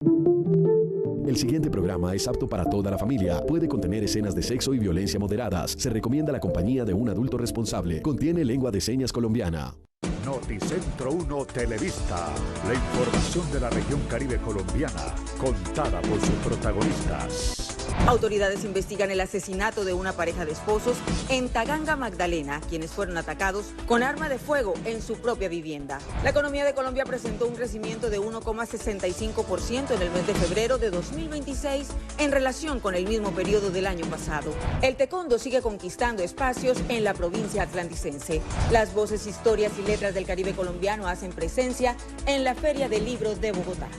El siguiente programa es apto para toda la familia. Puede contener escenas de sexo y violencia moderadas. Se recomienda la compañía de un adulto responsable. Contiene lengua de señas colombiana. Noticentro 1 Televista, la información de la región Caribe colombiana, contada por sus protagonistas. Autoridades investigan el asesinato de una pareja de esposos en Taganga, Magdalena, quienes fueron atacados con arma de fuego en su propia vivienda. La economía de Colombia presentó un crecimiento de 1,65% en el mes de febrero de 2026 en relación con el mismo periodo del año pasado. El taekwondo sigue conquistando espacios en la provincia atlanticense. Las voces, historias y letras del Caribe colombiano hacen presencia en la Feria del Libro de Bogotá.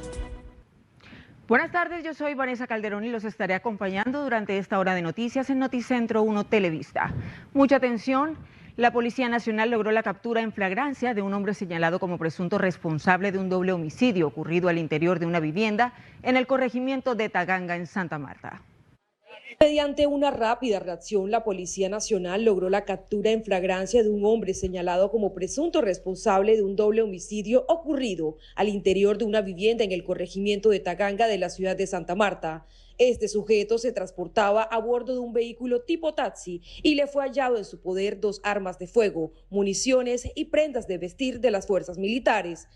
Buenas tardes, yo soy Vanessa Calderón y los estaré acompañando durante esta hora de noticias en Noticentro 1 Televista. Mucha atención, la Policía Nacional logró la captura en flagrancia de un hombre señalado como presunto responsable de un doble homicidio ocurrido al interior de una vivienda en el corregimiento de Taganga, en Santa Marta. Mediante una rápida reacción, la Policía Nacional logró la captura en flagrancia de un hombre señalado como presunto responsable de un doble homicidio ocurrido al interior de una vivienda en el corregimiento de Taganga de la ciudad de Santa Marta. Este sujeto se transportaba a bordo de un vehículo tipo taxi y le fue hallado en su poder 2 armas de fuego, municiones y prendas de vestir de las fuerzas militares.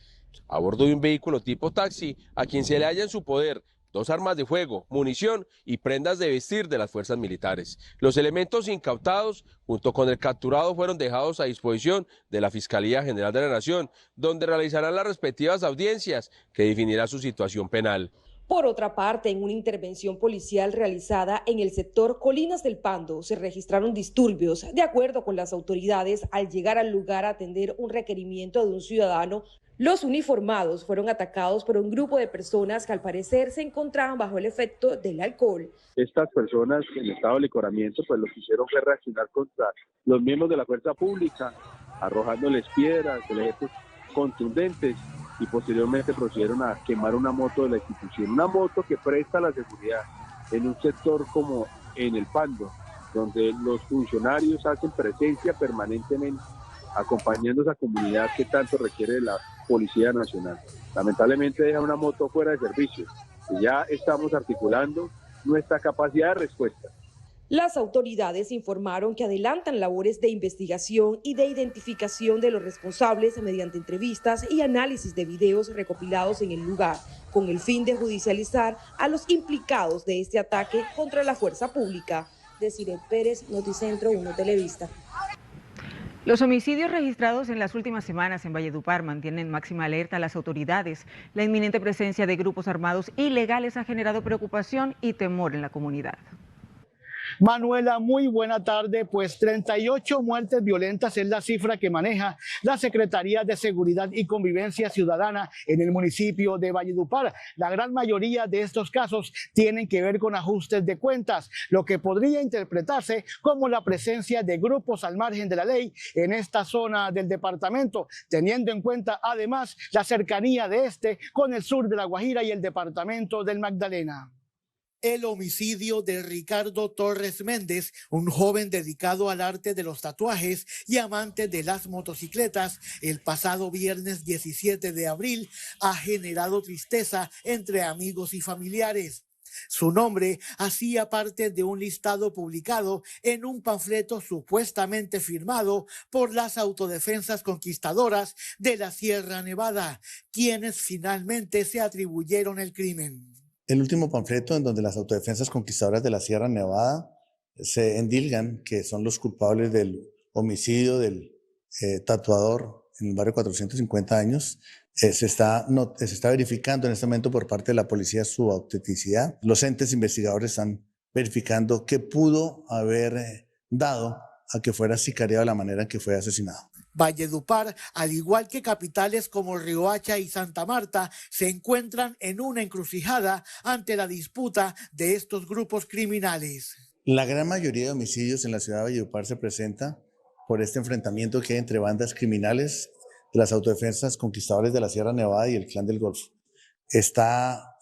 A bordo de un vehículo tipo taxi, a quien se le halla en su poder 2 armas de fuego, munición y prendas de vestir de las fuerzas militares. Los elementos incautados, junto con el capturado, fueron dejados a disposición de la Fiscalía General de la Nación, donde realizarán las respectivas audiencias que definirá su situación penal. Por otra parte, en una intervención policial realizada en el sector Colinas del Pando, se registraron disturbios. De acuerdo con las autoridades, al llegar al lugar a atender un requerimiento de un ciudadano, los uniformados fueron atacados por un grupo de personas que al parecer se encontraban bajo el efecto del alcohol. Estas personas en estado de licoramiento, pues lo que hicieron fue reaccionar contra los miembros de la fuerza pública, arrojándoles piedras, objetos contundentes, y posteriormente procedieron a quemar una moto de la institución, una moto que presta la seguridad en un sector como en el Pando, donde los funcionarios hacen presencia permanentemente acompañando a esa comunidad que tanto requiere de la Policía Nacional. Lamentablemente deja una moto fuera de servicio y ya estamos articulando nuestra capacidad de respuesta. Las autoridades informaron que adelantan labores de investigación y de identificación de los responsables mediante entrevistas y análisis de videos recopilados en el lugar, con el fin de judicializar a los implicados de este ataque contra la fuerza pública. Desiree Pérez, Noticentro 1 Televista. Los homicidios registrados en las últimas semanas en Valledupar mantienen máxima alerta a las autoridades. La inminente presencia de grupos armados ilegales ha generado preocupación y temor en la comunidad. Manuela, muy buena tarde. Pues 38 muertes violentas es la cifra que maneja la Secretaría de Seguridad y Convivencia Ciudadana en el municipio de Valledupar. La gran mayoría de estos casos tienen que ver con ajustes de cuentas, lo que podría interpretarse como la presencia de grupos al margen de la ley en esta zona del departamento, teniendo en cuenta además la cercanía de este con el sur de La Guajira y el departamento del Magdalena. El homicidio de Ricardo Torres Méndez, un joven dedicado al arte de los tatuajes y amante de las motocicletas, el pasado viernes 17 de abril, ha generado tristeza entre amigos y familiares. Su nombre hacía parte de un listado publicado en un panfleto supuestamente firmado por las autodefensas conquistadoras de la Sierra Nevada, quienes finalmente se atribuyeron el crimen. El último panfleto en donde las autodefensas conquistadoras de la Sierra Nevada se endilgan que son los culpables del homicidio del tatuador en el barrio 450 años. Se está verificando en este momento por parte de la policía su autenticidad. Los entes investigadores están verificando qué pudo haber dado a que fuera sicariado de la manera en que fue asesinado. Valledupar, al igual que capitales como Riohacha y Santa Marta, se encuentran en una encrucijada ante la disputa de estos grupos criminales. La gran mayoría de homicidios en la ciudad de Valledupar se presenta por este enfrentamiento que hay entre bandas criminales de las autodefensas conquistadores de la Sierra Nevada y el Clan del Golfo. Está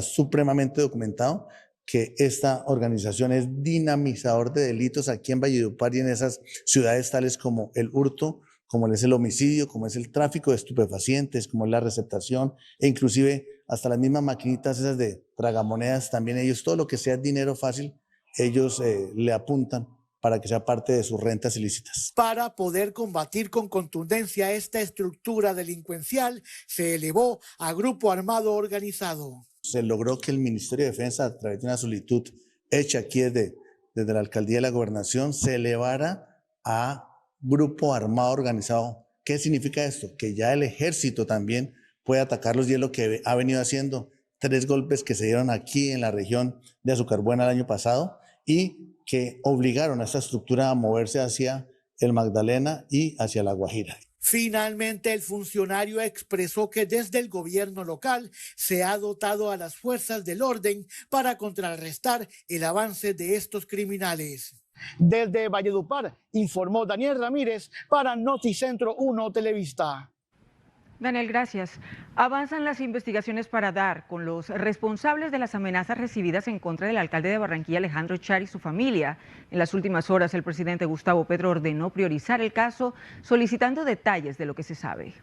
supremamente documentado que esta organización es dinamizador de delitos aquí en Valledupar y en esas ciudades tales como el hurto, como es el homicidio, como es el tráfico de estupefacientes, como es la receptación e inclusive hasta las mismas maquinitas esas de tragamonedas, también ellos, todo lo que sea dinero fácil, ellos le apuntan para que sea parte de sus rentas ilícitas. Para poder combatir con contundencia esta estructura delincuencial, se elevó a grupo armado organizado. Se logró que el Ministerio de Defensa, a través de una solicitud hecha aquí desde la Alcaldía de la Gobernación, se elevara a grupo armado organizado. ¿Qué significa esto? Que ya el ejército también puede atacarlos, y es lo que ha venido haciendo. 3 golpes que se dieron aquí en la región de Azucarbuena el año pasado y que obligaron a esta estructura a moverse hacia el Magdalena y hacia La Guajira. Finalmente, el funcionario expresó que desde el gobierno local se ha dotado a las fuerzas del orden para contrarrestar el avance de estos criminales. Desde Valledupar, informó Daniel Ramírez para Noticentro 1 Televista. Daniel, gracias. Avanzan las investigaciones para dar con los responsables de las amenazas recibidas en contra del alcalde de Barranquilla, Alejandro Char, y su familia. En las últimas horas, el presidente Gustavo Petro ordenó priorizar el caso, solicitando detalles de lo que se sabe.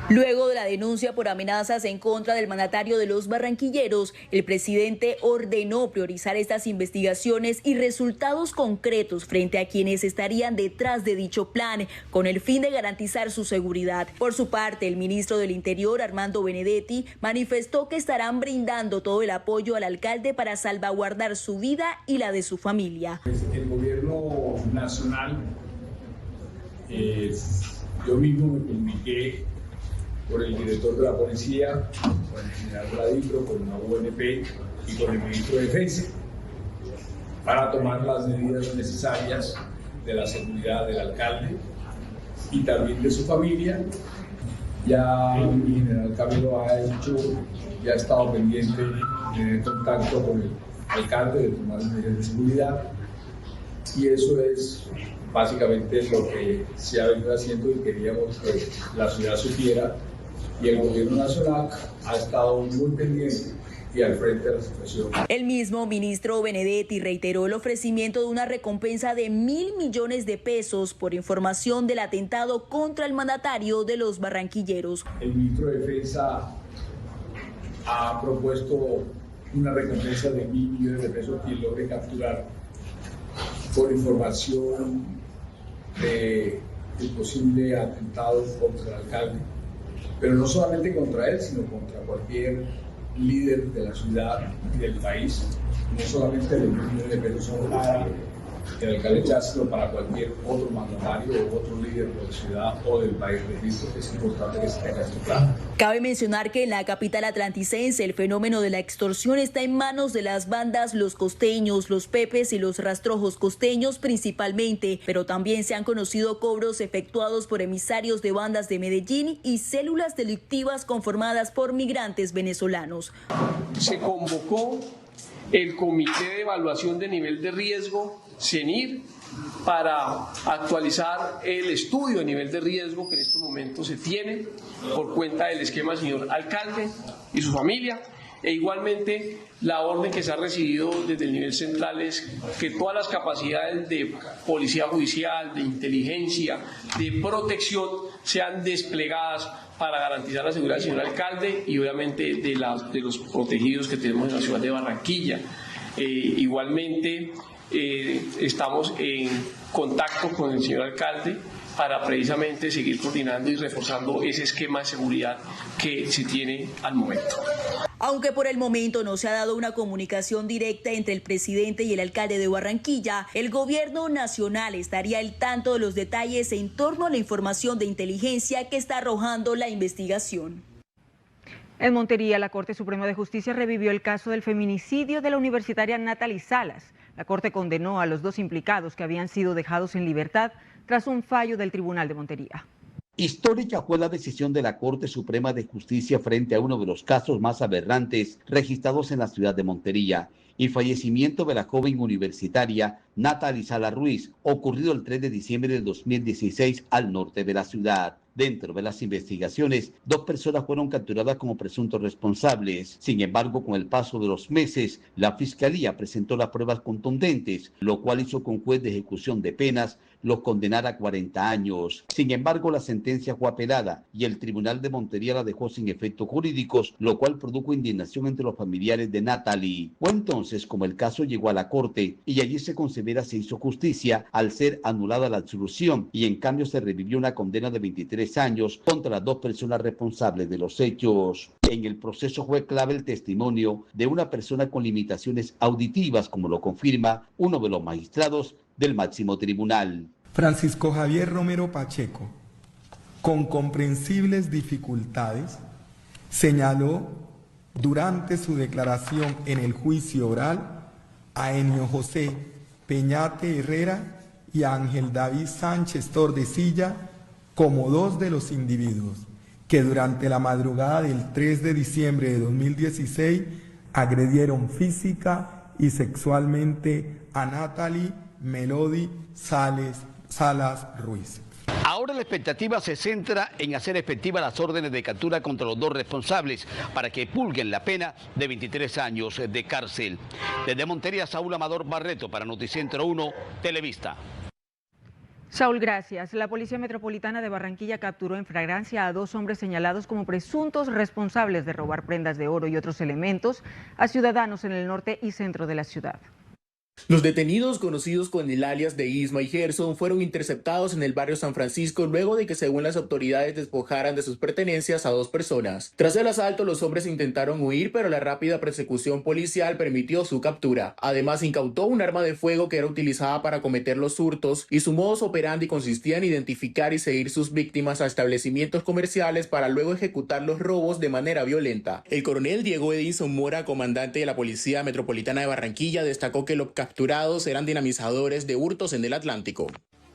Luego de la denuncia por amenazas en contra del mandatario de los barranquilleros, el presidente ordenó priorizar estas investigaciones y resultados concretos frente a quienes estarían detrás de dicho plan, con el fin de garantizar su seguridad. Por su parte, el ministro del Interior, Armando Benedetti, manifestó que estarán brindando todo el apoyo al alcalde para salvaguardar su vida y la de su familia. El gobierno nacional, yo mismo me comuniqué por el director de la policía, con el general Radipro, con la UNP y con el ministro de Defensa, para tomar las medidas necesarias de la seguridad del alcalde y también de su familia. Ya mi general Camilo ya ha estado pendiente de contacto con el alcalde de tomar medidas de seguridad, y eso es básicamente lo que se ha venido haciendo y queríamos que la ciudad supiera. Y el gobierno nacional ha estado muy pendiente y al frente de la situación. El mismo ministro Benedetti reiteró el ofrecimiento de una recompensa de 1.000 millones de pesos por información del atentado contra el mandatario de los barranquilleros. El ministro de Defensa ha propuesto una recompensa de 1.000 millones de pesos quien logre capturar por información del posible atentado contra el alcalde. Pero no solamente contra él, sino contra cualquier líder de la ciudad y del país. No solamente los millones de pesos son para el alcalde Char, sino para cualquier otro mandatario o otro líder de la ciudad o del país. Repito, es importante que se tenga esto claro. Cabe mencionar que en la capital atlanticense el fenómeno de la extorsión está en manos de las bandas Los Costeños, Los Pepes y Los Rastrojos Costeños principalmente, pero también se han conocido cobros efectuados por emisarios de bandas de Medellín y células delictivas conformadas por migrantes venezolanos. Se convocó el Comité de Evaluación de Nivel de Riesgo, CENIR, para actualizar el estudio de nivel de riesgo que en estos momentos se tiene por cuenta del esquema del señor alcalde y su familia. E igualmente la orden que se ha recibido desde el nivel central es que todas las capacidades de policía judicial, de inteligencia, de protección sean desplegadas para garantizar la seguridad del señor alcalde y obviamente de los protegidos que tenemos en la ciudad de Barranquilla. Igualmente estamos en contacto con el señor alcalde para precisamente seguir coordinando y reforzando ese esquema de seguridad que se tiene al momento. Aunque por el momento no se ha dado una comunicación directa entre el presidente y el alcalde de Barranquilla, el gobierno nacional estaría al tanto de los detalles en torno a la información de inteligencia que está arrojando la investigación. En Montería, la Corte Suprema de Justicia revivió el caso del feminicidio de la universitaria Natalie Salas. La Corte condenó a los 2 implicados que habían sido dejados en libertad tras un fallo del Tribunal de Montería. Histórica fue la decisión de la Corte Suprema de Justicia frente a uno de los casos más aberrantes registrados en la ciudad de Montería, el fallecimiento de la joven universitaria Natalie Salas Ruiz, ocurrido el 3 de diciembre de 2016 al norte de la ciudad. Dentro de las investigaciones, 2 personas fueron capturadas como presuntos responsables. Sin embargo, con el paso de los meses, la Fiscalía presentó las pruebas contundentes, lo cual hizo que un juez de ejecución de penas los condenara a 40 años. Sin embargo, la sentencia fue apelada y el Tribunal de Montería la dejó sin efectos jurídicos, lo cual produjo indignación entre los familiares de Natalie. Fue entonces como el caso llegó a la Corte y allí se considera se hizo justicia al ser anulada la absolución y en cambio se revivió una condena de 23 años contra las dos personas responsables de los hechos. En el proceso fue clave el testimonio de una persona con limitaciones auditivas, como lo confirma uno de los magistrados del máximo tribunal. Francisco Javier Romero Pacheco, con comprensibles dificultades, señaló durante su declaración en el juicio oral a Enio José Peñate Herrera y a Ángel David Sánchez Tordesilla como dos de los individuos que durante la madrugada del 3 de diciembre de 2016 agredieron física y sexualmente a Natalie Melody Salas Ruiz. Ahora la expectativa se centra en hacer efectivas las órdenes de captura contra los dos responsables para que purguen la pena de 23 años de cárcel. Desde Montería, Saúl Amador Barreto para Noticentro 1, Televista. Saúl, gracias. La Policía Metropolitana de Barranquilla capturó en flagrancia a 2 hombres señalados como presuntos responsables de robar prendas de oro y otros elementos a ciudadanos en el norte y centro de la ciudad. Los detenidos, conocidos con el alias de Isma y Gerson, fueron interceptados en el barrio San Francisco luego de que, según las autoridades, despojaran de sus pertenencias a 2 personas. Tras el asalto, los hombres intentaron huir, pero la rápida persecución policial permitió su captura. Además, incautó un arma de fuego que era utilizada para cometer los hurtos y su modus operandi consistía en identificar y seguir sus víctimas a establecimientos comerciales para luego ejecutar los robos de manera violenta. El coronel Diego Edinson Mora, comandante de la Policía Metropolitana de Barranquilla, destacó que los capturados eran dinamizadores de hurtos en el Atlántico.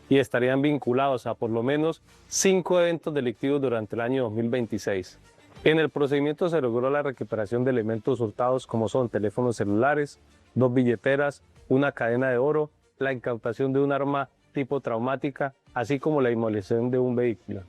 Y estarían vinculados a por lo menos 5 eventos delictivos durante el año 2026. En el procedimiento se logró la recuperación de elementos hurtados como son teléfonos celulares, 2 billeteras, una cadena de oro, la incautación de un arma tipo traumática, así como la inmovilización de un vehículo.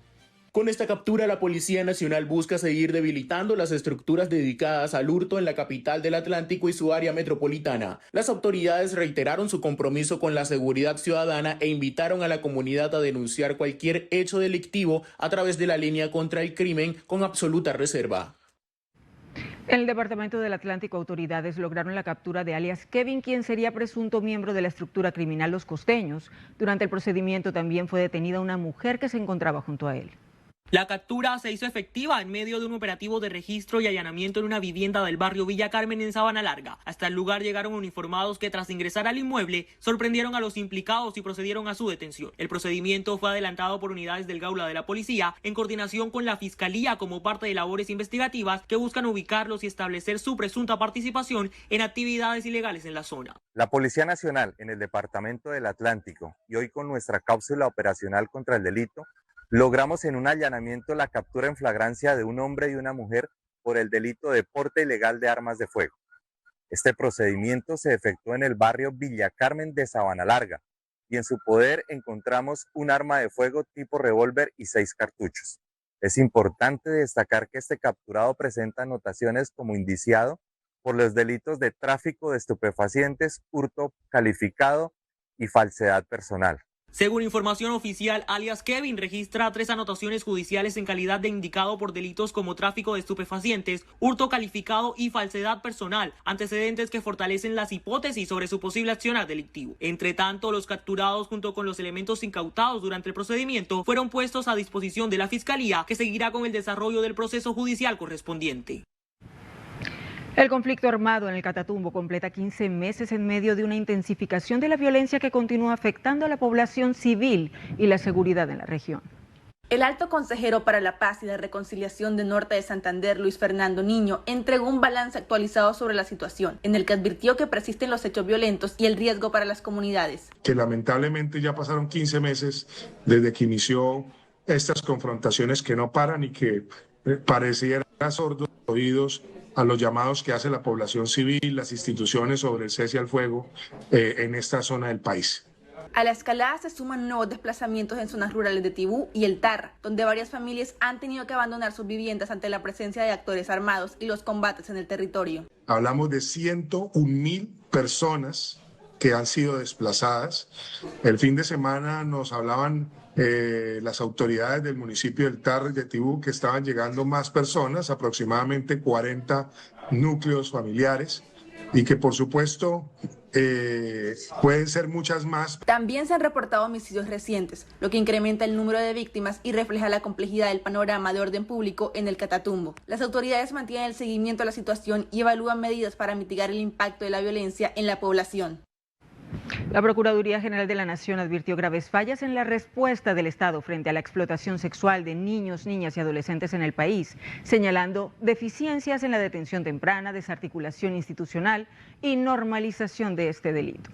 Con esta captura, la Policía Nacional busca seguir debilitando las estructuras dedicadas al hurto en la capital del Atlántico y su área metropolitana. Las autoridades reiteraron su compromiso con la seguridad ciudadana e invitaron a la comunidad a denunciar cualquier hecho delictivo a través de la línea contra el crimen con absoluta reserva. En el Departamento del Atlántico, autoridades lograron la captura de alias Kevin, quien sería presunto miembro de la estructura criminal Los Costeños. Durante el procedimiento también fue detenida una mujer que se encontraba junto a él. La captura se hizo efectiva en medio de un operativo de registro y allanamiento en una vivienda del barrio Villa Carmen en Sabana Larga. Hasta el lugar llegaron uniformados que, tras ingresar al inmueble, sorprendieron a los implicados y procedieron a su detención. El procedimiento fue adelantado por unidades del Gaula de la Policía en coordinación con la Fiscalía como parte de labores investigativas que buscan ubicarlos y establecer su presunta participación en actividades ilegales en la zona. La Policía Nacional en el Departamento del Atlántico y hoy con nuestra cápsula operacional contra el delito logramos en un allanamiento la captura en flagrancia de un hombre y una mujer por el delito de porte ilegal de armas de fuego. Este procedimiento se efectuó en el barrio Villa Carmen de Sabana Larga y en su poder encontramos un arma de fuego tipo revólver y 6 cartuchos. Es importante destacar que este capturado presenta anotaciones como indiciado por los delitos de tráfico de estupefacientes, hurto calificado y falsedad personal. Según información oficial, alias Kevin registra 3 anotaciones judiciales en calidad de indicado por delitos como tráfico de estupefacientes, hurto calificado y falsedad personal, antecedentes que fortalecen las hipótesis sobre su posible accionar delictivo. Entre tanto, los capturados junto con los elementos incautados durante el procedimiento fueron puestos a disposición de la Fiscalía, que seguirá con el desarrollo del proceso judicial correspondiente. El conflicto armado en el Catatumbo completa 15 meses en medio de una intensificación de la violencia que continúa afectando a la población civil y la seguridad en la región. El alto consejero para la paz y la reconciliación de Norte de Santander, Luis Fernando Niño, entregó un balance actualizado sobre la situación, en el que advirtió que persisten los hechos violentos y el riesgo para las comunidades. Que lamentablemente ya pasaron 15 meses desde que inició estas confrontaciones que no paran y que parecieran sordos oídos a los llamados que hace la población civil, las instituciones sobre el cese al fuego en esta zona del país. A la escalada se suman nuevos desplazamientos en zonas rurales de Tibú y El Tarra, donde varias familias han tenido que abandonar sus viviendas ante la presencia de actores armados y los combates en el territorio. Hablamos de 101.000 personas que han sido desplazadas. El fin de semana nos hablaban las autoridades del municipio del Tarra y de Tibú que estaban llegando más personas, aproximadamente 40 núcleos familiares, y que por supuesto pueden ser muchas más. También se han reportado homicidios recientes, lo que incrementa el número de víctimas y refleja la complejidad del panorama de orden público en el Catatumbo. Las autoridades mantienen el seguimiento a la situación y evalúan medidas para mitigar el impacto de la violencia en la población. La Procuraduría General de la Nación advirtió graves fallas en la respuesta del Estado frente a la explotación sexual de niños, niñas y adolescentes en el país, señalando deficiencias en la detención temprana, desarticulación institucional y normalización de este delito.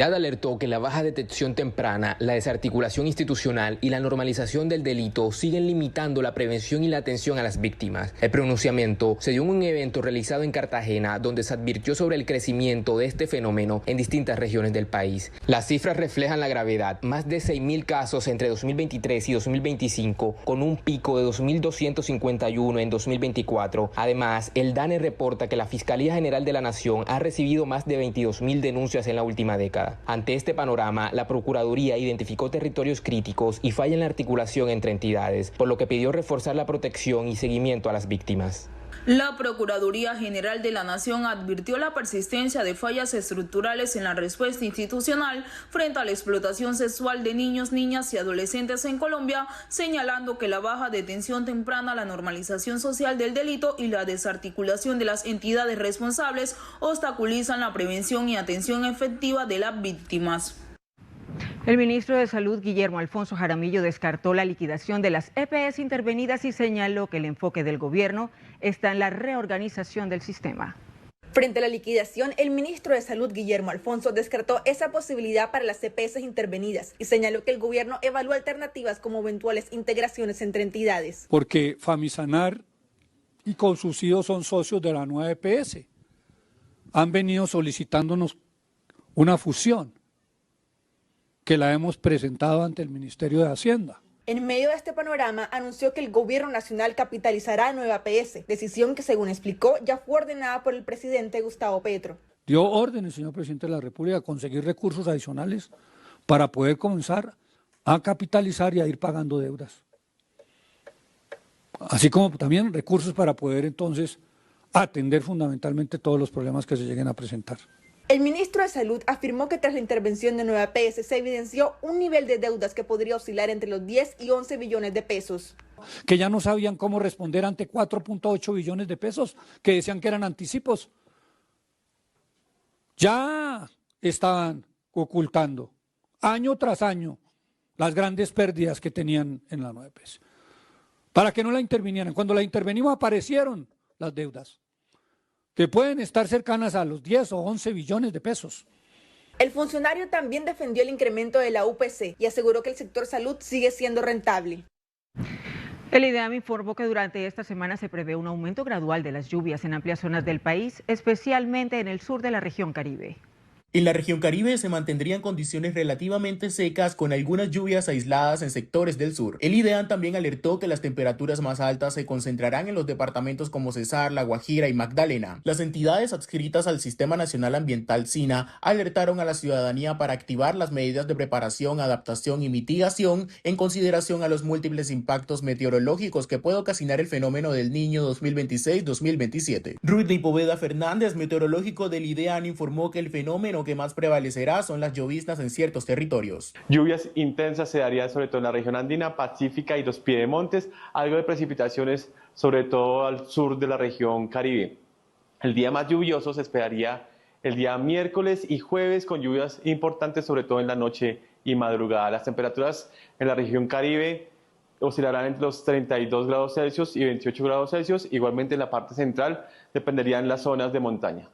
Alertó que la baja detección temprana, la desarticulación institucional y la normalización del delito siguen limitando la prevención y la atención a las víctimas. El pronunciamiento se dio en un evento realizado en Cartagena, donde se advirtió sobre el crecimiento de este fenómeno en distintas regiones del país. Las cifras reflejan la gravedad: más de 6.000 casos entre 2023 y 2025, con un pico de 2.251 en 2024. Además, el DANE reporta que la Fiscalía General de la Nación ha recibido más de 22.000 denuncias en la última década. Ante este panorama, la Procuraduría identificó territorios críticos y falla en la articulación entre entidades, por lo que pidió reforzar la protección y seguimiento a las víctimas. La Procuraduría General de la Nación advirtió la persistencia de fallas estructurales en la respuesta institucional frente a la explotación sexual de niños, niñas y adolescentes en Colombia, señalando que la baja detención temprana, la normalización social del delito y la desarticulación de las entidades responsables obstaculizan la prevención y atención efectiva de las víctimas. El ministro de Salud, Guillermo Alfonso Jaramillo, descartó la liquidación de las EPS intervenidas y señaló que el enfoque del gobierno está en la reorganización del sistema. Frente a la liquidación, el ministro de Salud, Guillermo Alfonso, descartó esa posibilidad para las EPS intervenidas y señaló que el gobierno evalúa alternativas como eventuales integraciones entre entidades. Porque Famisanar y Consubsidio son socios de la nueva EPS. Han venido solicitándonos una fusión que la hemos presentado ante el Ministerio de Hacienda. En medio de este panorama, anunció que el gobierno nacional capitalizará a Nueva EPS, decisión que, según explicó, ya fue ordenada por el presidente Gustavo Petro. Dio órdenes, señor presidente de la República, a conseguir recursos adicionales para poder comenzar a capitalizar y a ir pagando deudas. Así como también recursos para poder entonces atender fundamentalmente todos los problemas que se lleguen a presentar. El ministro de Salud afirmó que tras la intervención de Nueva EPS se evidenció un nivel de deudas que podría oscilar entre los 10 y 11 billones de pesos. Que ya no sabían cómo responder ante 4.8 billones de pesos, que decían que eran anticipos. Ya estaban ocultando año tras año las grandes pérdidas que tenían en la Nueva EPS. Para que no la intervinieran. Cuando la intervenimos aparecieron las deudas, que pueden estar cercanas a los 10 o 11 billones de pesos. El funcionario también defendió el incremento de la UPC y aseguró que el sector salud sigue siendo rentable. El IDEAM informó que durante esta semana se prevé un aumento gradual de las lluvias en amplias zonas del país, especialmente en el sur de la región Caribe. En la región Caribe se mantendrían condiciones relativamente secas con algunas lluvias aisladas en sectores del sur. El IDEAM también alertó que las temperaturas más altas se concentrarán en los departamentos como Cesar, La Guajira y Magdalena. Las entidades adscritas al Sistema Nacional Ambiental SINA alertaron a la ciudadanía para activar las medidas de preparación, adaptación y mitigación en consideración a los múltiples impactos meteorológicos que puede ocasionar el fenómeno del Niño 2026-2027. Rudy Poveda Fernández, meteorológico del IDEAM, informó que el fenómeno que más prevalecerá son las lloviznas en ciertos territorios. Lluvias intensas se darían sobre todo en la región andina, pacífica y los piedemontes, algo de precipitaciones sobre todo al sur de la región Caribe. El día más lluvioso se esperaría el día miércoles y jueves, con lluvias importantes sobre todo en la noche y madrugada. Las temperaturas en la región Caribe oscilarán entre los 32 grados Celsius y 28 grados Celsius, igualmente en la parte central dependerían las zonas de montaña.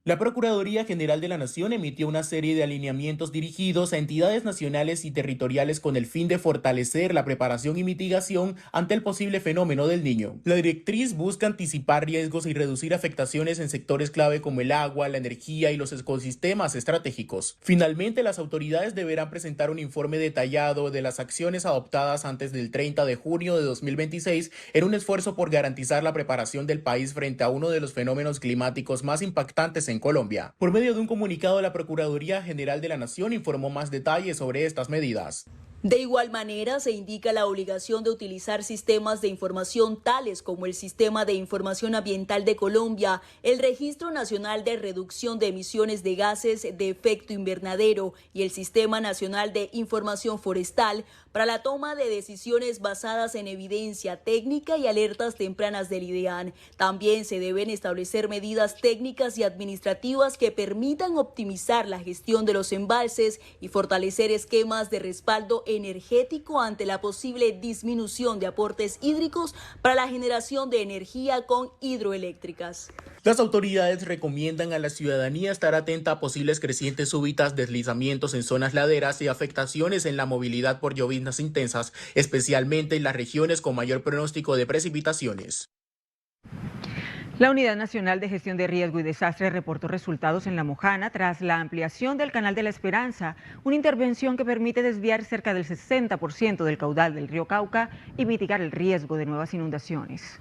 La Procuraduría General de la Nación emitió una serie de alineamientos dirigidos a entidades nacionales y territoriales con el fin de fortalecer la preparación y mitigación ante el posible fenómeno del Niño. La directriz busca anticipar riesgos y reducir afectaciones en sectores clave como el agua, la energía y los ecosistemas estratégicos. Finalmente, las autoridades deberán presentar un informe detallado de las acciones adoptadas antes del 30 de junio de 2026 en un esfuerzo por garantizar la preparación del país frente a uno de los fenómenos climáticos más impactantes en Colombia. Por medio de un comunicado, la Procuraduría General de la Nación informó más detalles sobre estas medidas. De igual manera, se indica la obligación de utilizar sistemas de información tales como el Sistema de Información Ambiental de Colombia, el Registro Nacional de Reducción de Emisiones de Gases de Efecto Invernadero y el Sistema Nacional de Información Forestal para la toma de decisiones basadas en evidencia técnica y alertas tempranas del IDEAN. También se deben establecer medidas técnicas y administrativas que permitan optimizar la gestión de los embalses y fortalecer esquemas de respaldo energético ante la posible disminución de aportes hídricos para la generación de energía con hidroeléctricas. Las autoridades recomiendan a la ciudadanía estar atenta a posibles crecientes súbitas, deslizamientos en zonas laderas y afectaciones en la movilidad por lloviznas intensas, especialmente en las regiones con mayor pronóstico de precipitaciones. La Unidad Nacional de Gestión de Riesgo y Desastre reportó resultados en La Mojana tras la ampliación del Canal de la Esperanza, una intervención que permite desviar cerca del 60% del caudal del río Cauca y mitigar el riesgo de nuevas inundaciones.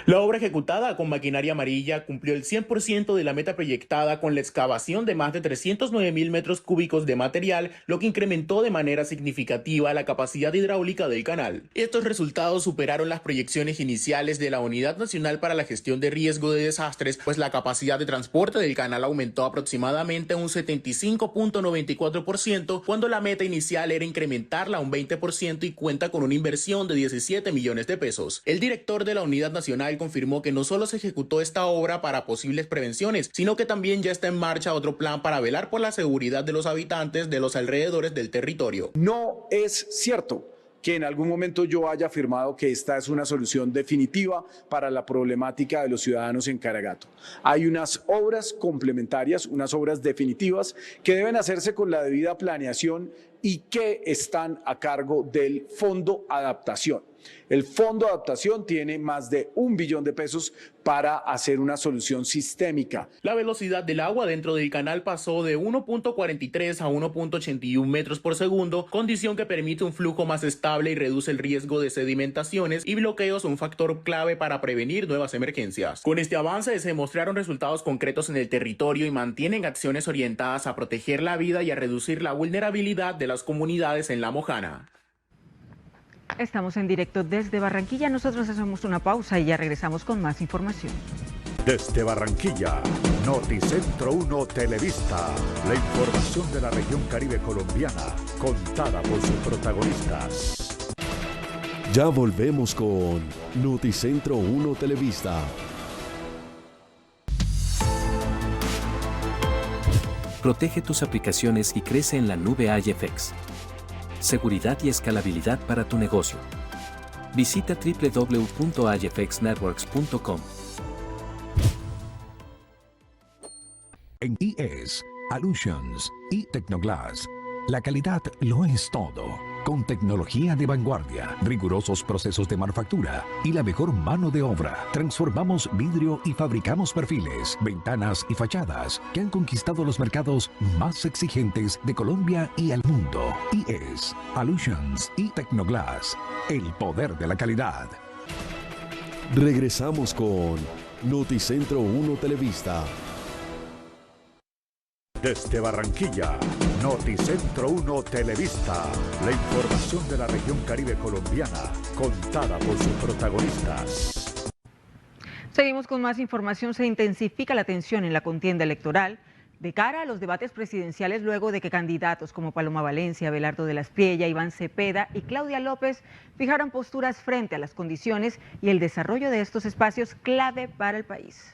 La obra ejecutada con maquinaria amarilla cumplió el 100% de la meta proyectada con la excavación de más de 309.000 metros cúbicos de material, lo que incrementó de manera significativa la capacidad hidráulica del canal. Estos resultados superaron las proyecciones iniciales de la Unidad Nacional para la Gestión de Riesgo de Desastres, pues la capacidad de transporte del canal aumentó aproximadamente un 75.94%, cuando la meta inicial era incrementarla a un 20% y cuenta con una inversión de 17 millones de pesos. El director de la Unidad Nacional confirmó que no solo se ejecutó esta obra para posibles prevenciones, sino que también ya está en marcha otro plan para velar por la seguridad de los habitantes de los alrededores del territorio. No es cierto que en algún momento yo haya afirmado que esta es una solución definitiva para la problemática de los ciudadanos en Caragato. Hay unas obras complementarias, unas obras definitivas que deben hacerse con la debida planeación y que están a cargo del Fondo Adaptación. El Fondo Adaptación tiene más de 1 billón de pesos para hacer una solución sistémica. La velocidad del agua dentro del canal pasó de 1.43 a 1.81 metros por segundo, condición que permite un flujo más estable y reduce el riesgo de sedimentaciones y bloqueos, un factor clave para prevenir nuevas emergencias. Con este avance se mostraron resultados concretos en el territorio y mantienen acciones orientadas a proteger la vida y a reducir la vulnerabilidad de las comunidades en La Mojana. Estamos en directo desde Barranquilla. Nosotros hacemos una pausa y ya regresamos con más información. Desde Barranquilla, Noticentro 1 Televista. La información de la región Caribe colombiana, contada por sus protagonistas. Ya volvemos con Noticentro 1 Televista. Protege tus aplicaciones y crece en la nube IFX. Seguridad y escalabilidad para tu negocio. Visita www.ifxnetworks.com. En IES, Allusions y Tecnoglass, la calidad lo es todo. Con tecnología de vanguardia, rigurosos procesos de manufactura y la mejor mano de obra, transformamos vidrio y fabricamos perfiles, ventanas y fachadas que han conquistado los mercados más exigentes de Colombia y el mundo. IES, Allusions y Tecnoglass, el poder de la calidad. Regresamos con Noticentro 1 Televista. Desde Barranquilla, Noticentro 1 Televista. La información de la región Caribe colombiana, contada por sus protagonistas. Seguimos con más información. Se intensifica la tensión en la contienda electoral de cara a los debates presidenciales luego de que candidatos como Paloma Valencia, Abelardo de la Espriella, Iván Cepeda y Claudia López fijaron posturas frente a las condiciones y el desarrollo de estos espacios clave para el país.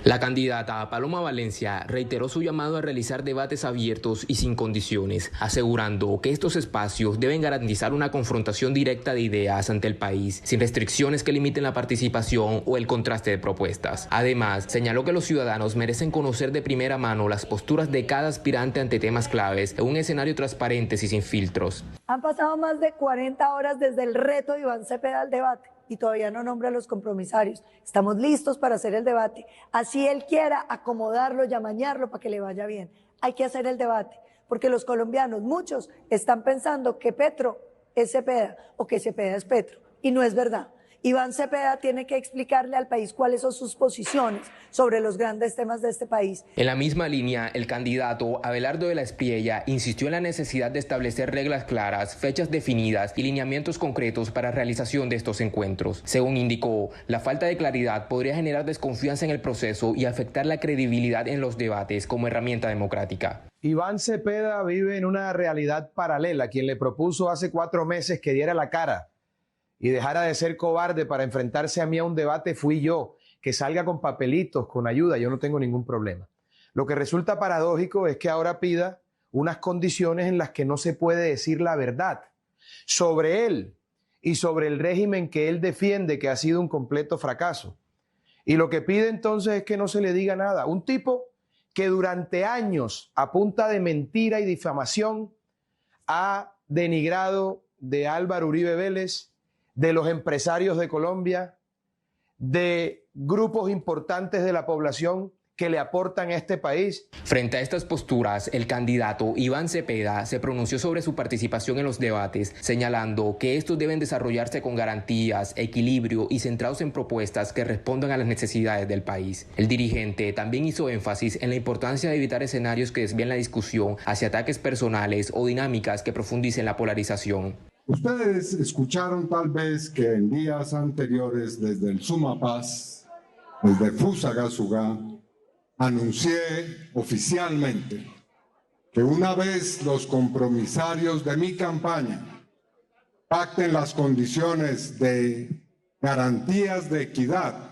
La candidata Paloma Valencia reiteró su llamado a realizar debates abiertos y sin condiciones, asegurando que estos espacios deben garantizar una confrontación directa de ideas ante el país, sin restricciones que limiten la participación o el contraste de propuestas. Además, señaló que los ciudadanos merecen conocer de primera mano las posturas de cada aspirante ante temas claves en un escenario transparente y sin filtros. Han pasado más de 40 horas desde el reto de Iván Cepeda al debate y todavía no nombra a los compromisarios. Estamos listos para hacer el debate. Así él quiera acomodarlo y amañarlo para que le vaya bien. Hay que hacer el debate, porque los colombianos, muchos, están pensando que Petro es Cepeda o que Cepeda es Petro, y no es verdad. Iván Cepeda tiene que explicarle al país cuáles son sus posiciones sobre los grandes temas de este país. En la misma línea, el candidato Abelardo de la Espriella insistió en la necesidad de establecer reglas claras, fechas definidas y lineamientos concretos para la realización de estos encuentros. Según indicó, la falta de claridad podría generar desconfianza en el proceso y afectar la credibilidad en los debates como herramienta democrática. Iván Cepeda vive en una realidad paralela. Quien le propuso hace 4 meses que diera la cara y dejara de ser cobarde para enfrentarse a mí a un debate fui yo. Que salga con papelitos, con ayuda, yo no tengo ningún problema. Lo que resulta paradójico es que ahora pida unas condiciones en las que no se puede decir la verdad sobre él y sobre el régimen que él defiende, que ha sido un completo fracaso. Y lo que pide entonces es que no se le diga nada. Un tipo que durante años, a punta de mentira y difamación, ha denigrado de Álvaro Uribe Vélez, de los empresarios de Colombia, de grupos importantes de la población que le aportan a este país. Frente a estas posturas, el candidato Iván Cepeda se pronunció sobre su participación en los debates, señalando que estos deben desarrollarse con garantías, equilibrio y centrados en propuestas que respondan a las necesidades del país. El dirigente también hizo énfasis en la importancia de evitar escenarios que desvíen la discusión hacia ataques personales o dinámicas que profundicen la polarización. Ustedes escucharon tal vez que en días anteriores desde el Sumapaz, desde Fusagasugá, anuncié oficialmente que una vez los compromisarios de mi campaña pacten las condiciones de garantías de equidad,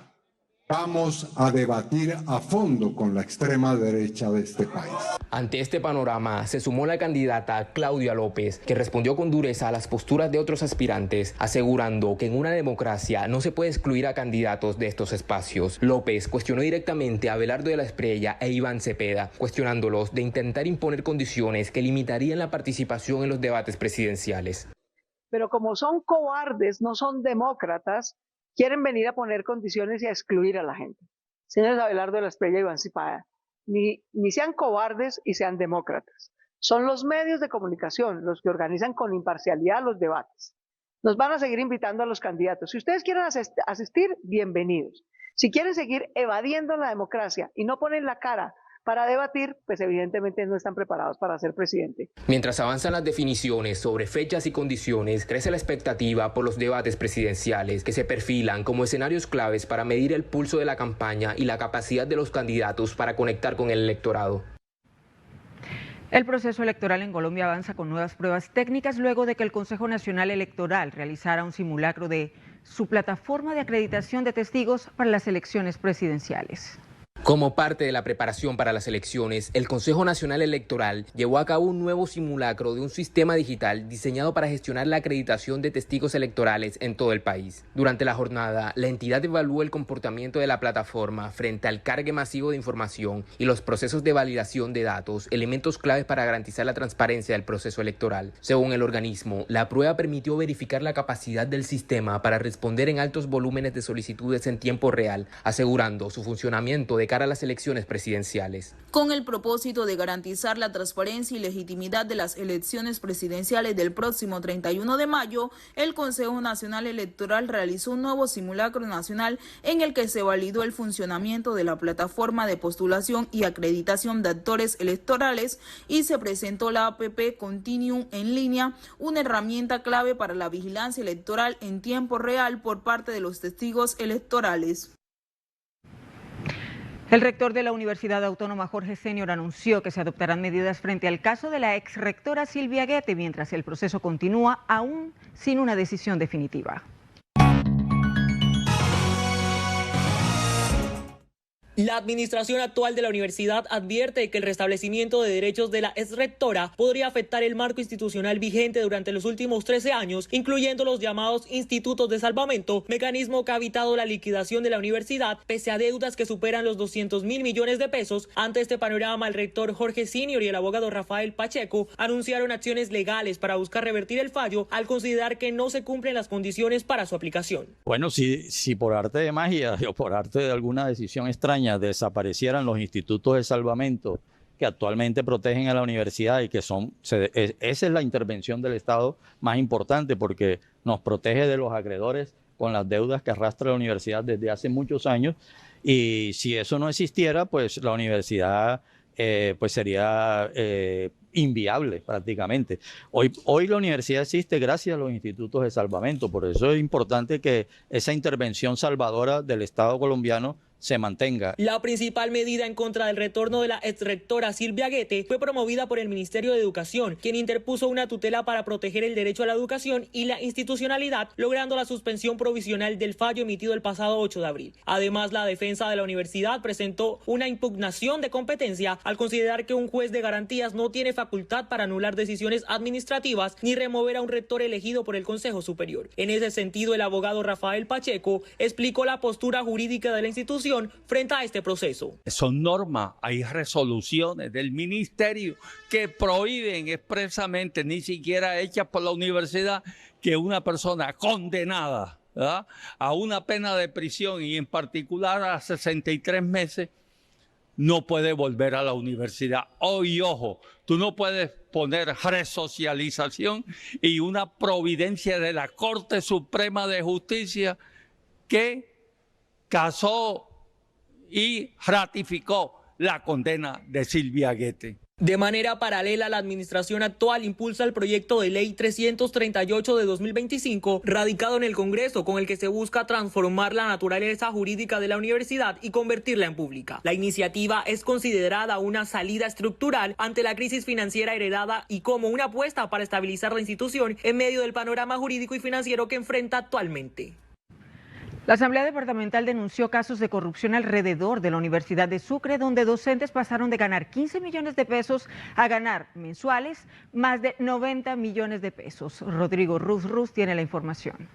vamos a debatir a fondo con la extrema derecha de este país. Ante este panorama, se sumó la candidata Claudia López, que respondió con dureza a las posturas de otros aspirantes, asegurando que en una democracia no se puede excluir a candidatos de estos espacios. López cuestionó directamente a Abelardo de la Espriella e Iván Cepeda, cuestionándolos de intentar imponer condiciones que limitarían la participación en los debates presidenciales. Pero como son cobardes, no son demócratas, quieren venir a poner condiciones y a excluir a la gente. Señores Abelardo de la Espriella y Iván Cepeda, ni sean cobardes y sean demócratas. Son los medios de comunicación los que organizan con imparcialidad los debates. Nos van a seguir invitando a los candidatos. Si ustedes quieren asistir, bienvenidos. Si quieren seguir evadiendo la democracia y no ponen la cara para debatir, pues evidentemente no están preparados para ser presidente. Mientras avanzan las definiciones sobre fechas y condiciones, crece la expectativa por los debates presidenciales que se perfilan como escenarios claves para medir el pulso de la campaña y la capacidad de los candidatos para conectar con el electorado. El proceso electoral en Colombia avanza con nuevas pruebas técnicas luego de que el Consejo Nacional Electoral realizara un simulacro de su plataforma de acreditación de testigos para las elecciones presidenciales. Como parte de la preparación para las elecciones, el Consejo Nacional Electoral llevó a cabo un nuevo simulacro de un sistema digital diseñado para gestionar la acreditación de testigos electorales en todo el país. Durante la jornada, la entidad evaluó el comportamiento de la plataforma frente al cargue masivo de información y los procesos de validación de datos, elementos claves para garantizar la transparencia del proceso electoral. Según el organismo, la prueba permitió verificar la capacidad del sistema para responder en altos volúmenes de solicitudes en tiempo real, asegurando su funcionamiento de cara a las elecciones presidenciales. Con el propósito de garantizar la transparencia y legitimidad de las elecciones presidenciales del próximo 31 de mayo, el Consejo Nacional Electoral realizó un nuevo simulacro nacional en el que se validó el funcionamiento de la plataforma de postulación y acreditación de actores electorales y se presentó la APP Continuum en línea, una herramienta clave para la vigilancia electoral en tiempo real por parte de los testigos electorales. El rector de la Universidad Autónoma, Jorge Senior, anunció que se adoptarán medidas frente al caso de la exrectora Silvia Guete, mientras el proceso continúa aún sin una decisión definitiva. La administración actual de la universidad advierte que el restablecimiento de derechos de la exrectora podría afectar el marco institucional vigente durante los últimos 13 años, incluyendo los llamados institutos de salvamento, mecanismo que ha evitado la liquidación de la universidad, pese a deudas que superan los 200.000 millones de pesos. Ante este panorama, el rector Jorge Senior y el abogado Rafael Pacheco anunciaron acciones legales para buscar revertir el fallo al considerar que no se cumplen las condiciones para su aplicación. Bueno, si por arte de magia o por arte de alguna decisión extraña desaparecieran los institutos de salvamento que actualmente protegen a la universidad y que esa es la intervención del Estado más importante porque nos protege de los acreedores con las deudas que arrastra la universidad desde hace muchos años, y si eso no existiera, pues la universidad pues sería inviable prácticamente. Hoy la universidad existe gracias a los institutos de salvamento, por eso es importante que esa intervención salvadora del Estado colombiano se mantenga. La principal medida en contra del retorno de la exrectora Silvia Guete fue promovida por el Ministerio de Educación, quien interpuso una tutela para proteger el derecho a la educación y la institucionalidad, logrando la suspensión provisional del fallo emitido el pasado 8 de abril. Además, la defensa de la universidad presentó una impugnación de competencia al considerar que un juez de garantías no tiene facultad para anular decisiones administrativas ni remover a un rector elegido por el Consejo Superior. En ese sentido, el abogado Rafael Pacheco explicó la postura jurídica de la institución frente a este proceso. Son normas, hay resoluciones del ministerio que prohíben expresamente, ni siquiera hechas por la universidad, que una persona condenada, ¿verdad?, a una pena de prisión y en particular a 63 meses no puede volver a la universidad. Y ojo, tú no puedes poner resocialización y una providencia de la Corte Suprema de Justicia que casó y ratificó la condena de Silvia Guete. De manera paralela, la administración actual impulsa el proyecto de ley 338 de 2025, radicado en el Congreso, con el que se busca transformar la naturaleza jurídica de la universidad y convertirla en pública. La iniciativa es considerada una salida estructural ante la crisis financiera heredada y como una apuesta para estabilizar la institución en medio del panorama jurídico y financiero que enfrenta actualmente. La Asamblea Departamental denunció casos de corrupción alrededor de la Universidad de Sucre, donde docentes pasaron de ganar 15 millones de pesos a ganar mensuales más de 90 millones de pesos. Rodrigo Ruz tiene la información.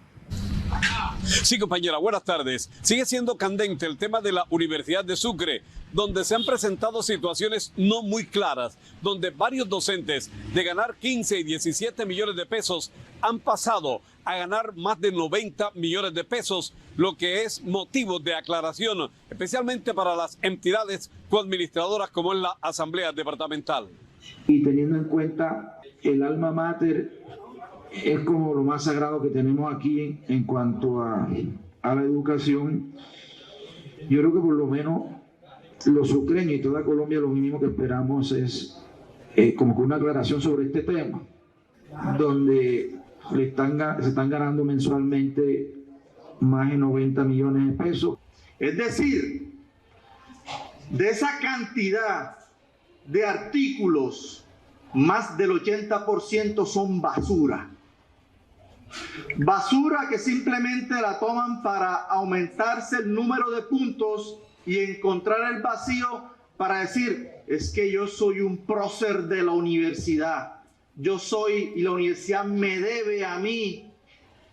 Sí, compañera, buenas tardes. Sigue siendo candente el tema de la Universidad de Sucre, donde se han presentado situaciones no muy claras, donde varios docentes de ganar 15 y 17 millones de pesos han pasado a ganar más de 90 millones de pesos, lo que es motivo de aclaración, especialmente para las entidades coadministradoras como es la Asamblea Departamental. Y teniendo en cuenta el alma mater es como lo más sagrado que tenemos aquí en cuanto a la educación, yo creo que por lo menos los sucreños y toda Colombia lo mínimo que esperamos es como que una aclaración sobre este tema, donde se están ganando mensualmente más de 90 millones de pesos. Es decir, de esa cantidad de artículos, más del 80% son basura. Basura que simplemente la toman para aumentarse el número de puntos y encontrar el vacío para decir, es que yo soy un prócer de la universidad. Yo soy, y la universidad me debe a mí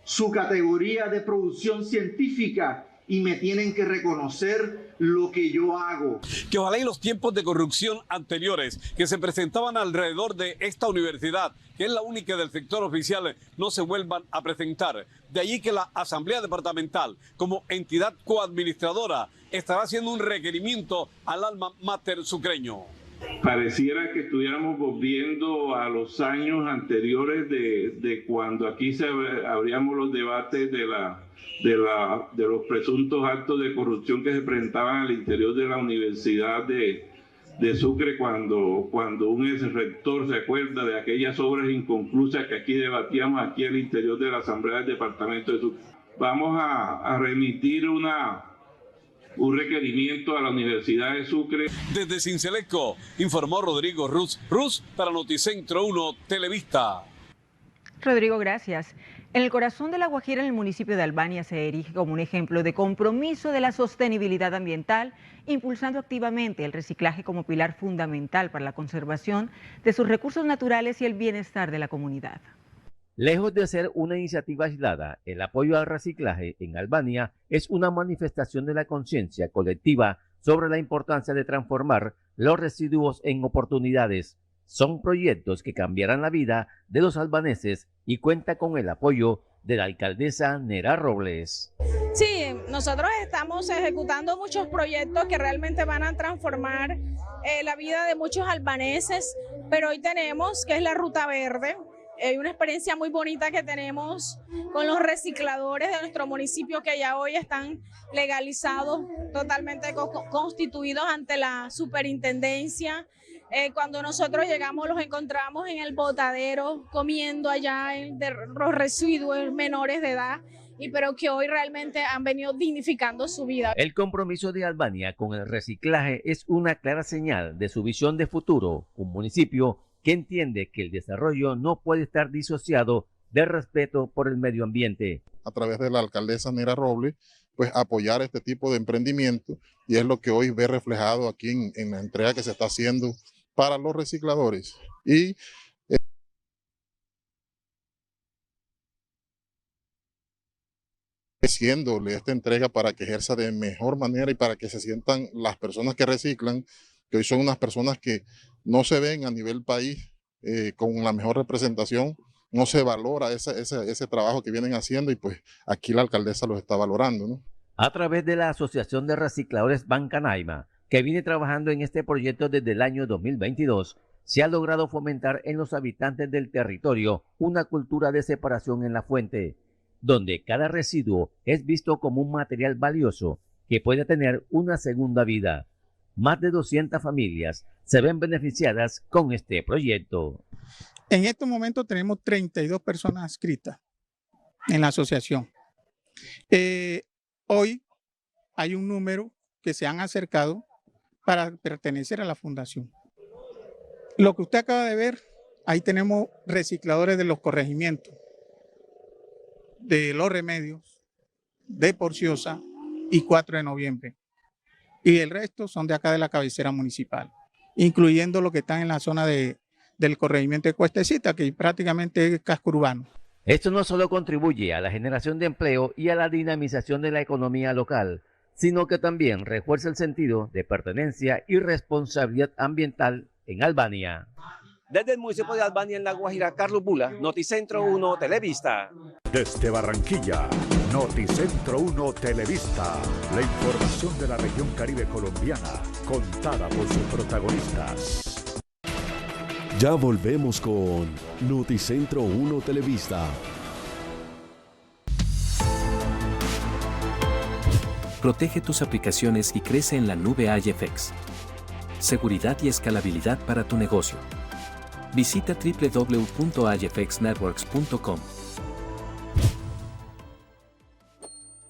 su categoría de producción científica y me tienen que reconocer lo que yo hago. Que ojalá en los tiempos de corrupción anteriores que se presentaban alrededor de esta universidad, que es la única del sector oficial, no se vuelvan a presentar. De allí que la Asamblea Departamental, como entidad coadministradora, estará haciendo un requerimiento al alma mater sucreño. Pareciera que estuviéramos volviendo a los años anteriores de cuando aquí abríamos los debates de los presuntos actos de corrupción que se presentaban al interior de la Universidad de Sucre cuando un ex rector se acuerda de aquellas obras inconclusas que aquí debatíamos aquí al interior de la Asamblea del Departamento de Sucre. Vamos a remitir un requerimiento a la Universidad de Sucre. Desde Cinceleco, informó Rodrigo Ruz para Noticentro 1 Televista. Rodrigo, gracias. En el corazón de La Guajira, en el municipio de Albania, se erige como un ejemplo de compromiso de la sostenibilidad ambiental, impulsando activamente el reciclaje como pilar fundamental para la conservación de sus recursos naturales y el bienestar de la comunidad. Lejos de ser una iniciativa aislada, el apoyo al reciclaje en Albania es una manifestación de la conciencia colectiva sobre la importancia de transformar los residuos en oportunidades. Son proyectos que cambiarán la vida de los albaneses y cuenta con el apoyo de la alcaldesa Nera Robles. Sí, nosotros estamos ejecutando muchos proyectos que realmente van a transformar la vida de muchos albaneses, pero hoy tenemos que es la Ruta Verde, una experiencia muy bonita que tenemos con los recicladores de nuestro municipio que ya hoy están legalizados, totalmente constituidos ante la superintendencia. Cuando nosotros llegamos los encontramos en el botadero comiendo allá los residuos menores de edad, pero que hoy realmente han venido dignificando su vida. El compromiso de Albania con el reciclaje es una clara señal de su visión de futuro, un municipio que entiende que el desarrollo no puede estar disociado del respeto por el medio ambiente. A través de la alcaldesa Nera Robles, pues apoyar este tipo de emprendimiento, y es lo que hoy ve reflejado aquí en la entrega que se está haciendo para los recicladores. Y haciéndole esta entrega para que ejerza de mejor manera y para que se sientan las personas que reciclan, que hoy son unas personas que no se ven a nivel país con la mejor representación, no se valora ese trabajo que vienen haciendo, y pues aquí la alcaldesa los está valorando, ¿no? A través de la Asociación de Recicladores Bancanaima, que viene trabajando en este proyecto desde el año 2022, se ha logrado fomentar en los habitantes del territorio una cultura de separación en la fuente, donde cada residuo es visto como un material valioso que puede tener una segunda vida. Más de 200 familias se ven beneficiadas con este proyecto. En estos momentos tenemos 32 personas inscritas en la asociación. Hoy hay un número que se han acercado para pertenecer a la fundación. Lo que usted acaba de ver, ahí tenemos recicladores de los corregimientos, de Los Remedios, de Porciosa y 4 de Noviembre. Y el resto son de acá de la cabecera municipal, incluyendo los que están en la zona del corregimiento de Cuestecita, que prácticamente es casco urbano. Esto no solo contribuye a la generación de empleo y a la dinamización de la economía local, sino que también refuerza el sentido de pertenencia y responsabilidad ambiental en Albania. Desde el municipio de Albania, en La Guajira, Carlos Bula, Noticentro 1 Televista. Desde Barranquilla, Noticentro 1 Televista. La información de la región Caribe colombiana, contada por sus protagonistas. Ya volvemos con Noticentro 1 Televista. Protege tus aplicaciones y crece en la nube IFX. Seguridad y escalabilidad para tu negocio. Visita www.ifxnetworks.com.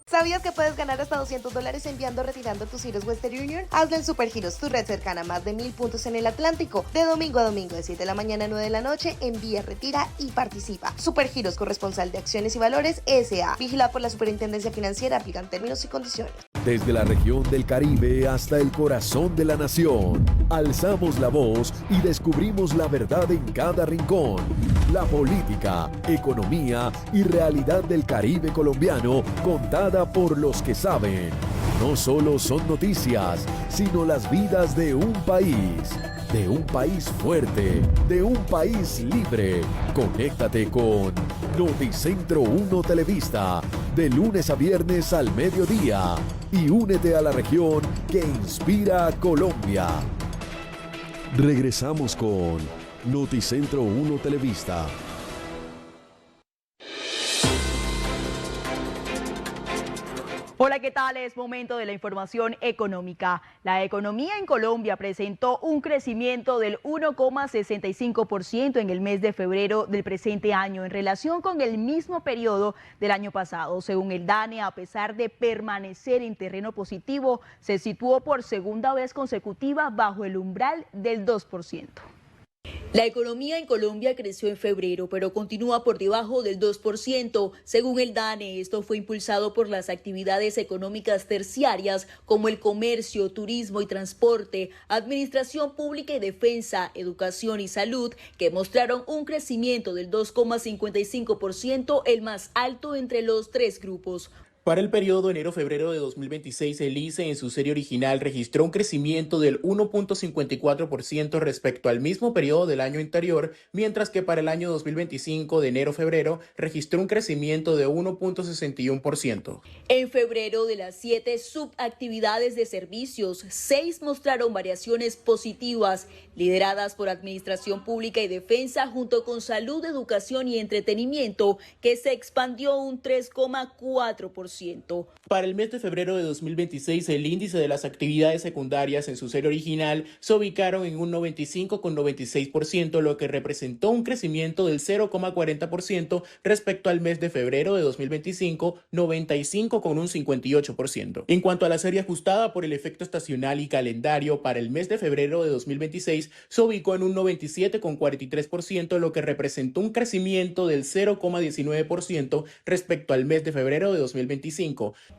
¿Sabías que puedes ganar hasta $200 enviando o retirando tus giros Western Union? Hazlo en Supergiros, tu red cercana a más de 1000 puntos en el Atlántico. De domingo a domingo, de 7 de la mañana a 9 de la noche, envía, retira y participa. Supergiros, corresponsal de Acciones y Valores, S.A. Vigilado por la Superintendencia Financiera, aplican términos y condiciones. Desde la región del Caribe hasta el corazón de la nación, alzamos la voz y descubrimos la verdad en cada rincón. La política, economía y realidad del Caribe colombiano contada por los que saben. No solo son noticias, sino las vidas de un país fuerte, de un país libre. Conéctate con Noticentro 1 Televista, de lunes a viernes al mediodía, y únete a la región que inspira a Colombia. Regresamos con Noticentro 1 Televista. Hola, ¿qué tal? Es momento de la información económica. La economía en Colombia presentó un crecimiento del 1,65% en el mes de febrero del presente año en relación con el mismo periodo del año pasado. Según el DANE, a pesar de permanecer en terreno positivo, se situó por segunda vez consecutiva bajo el umbral del 2%. La economía en Colombia creció en febrero, pero continúa por debajo del 2%. Según el DANE, esto fue impulsado por las actividades económicas terciarias como el comercio, turismo y transporte, administración pública y defensa, educación y salud, que mostraron un crecimiento del 2,55%, el más alto entre los tres grupos. Para el periodo enero-febrero de 2026, el ICE en su serie original registró un crecimiento del 1.54% respecto al mismo periodo del año anterior, mientras que para el año 2025 de enero-febrero registró un crecimiento de 1.61%. En febrero, de las 7 subactividades de servicios, 6 mostraron variaciones positivas, lideradas por Administración Pública y Defensa junto con Salud, Educación y Entretenimiento, que se expandió un 3,4%. Para el mes de febrero de 2026, el índice de las actividades secundarias en su serie original se ubicaron en un 95,96%, lo que representó un crecimiento del 0,40% respecto al mes de febrero de 2025, 95,58%. En cuanto a la serie ajustada por el efecto estacional y calendario, para el mes de febrero de 2026 se ubicó en un 97,43%, lo que representó un crecimiento del 0,19% respecto al mes de febrero de 2025.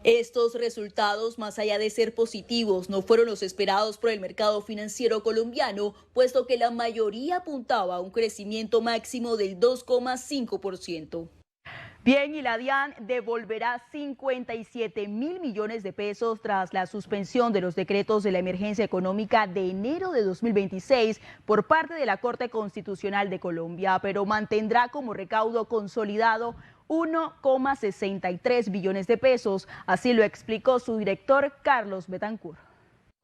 Estos resultados, más allá de ser positivos, no fueron los esperados por el mercado financiero colombiano, puesto que la mayoría apuntaba a un crecimiento máximo del 2,5%. Bien, y la DIAN devolverá 57.000 millones de pesos tras la suspensión de los decretos de la emergencia económica de enero de 2026 por parte de la Corte Constitucional de Colombia, pero mantendrá como recaudo consolidado 1,63 billones de pesos, así lo explicó su director Carlos Betancourt.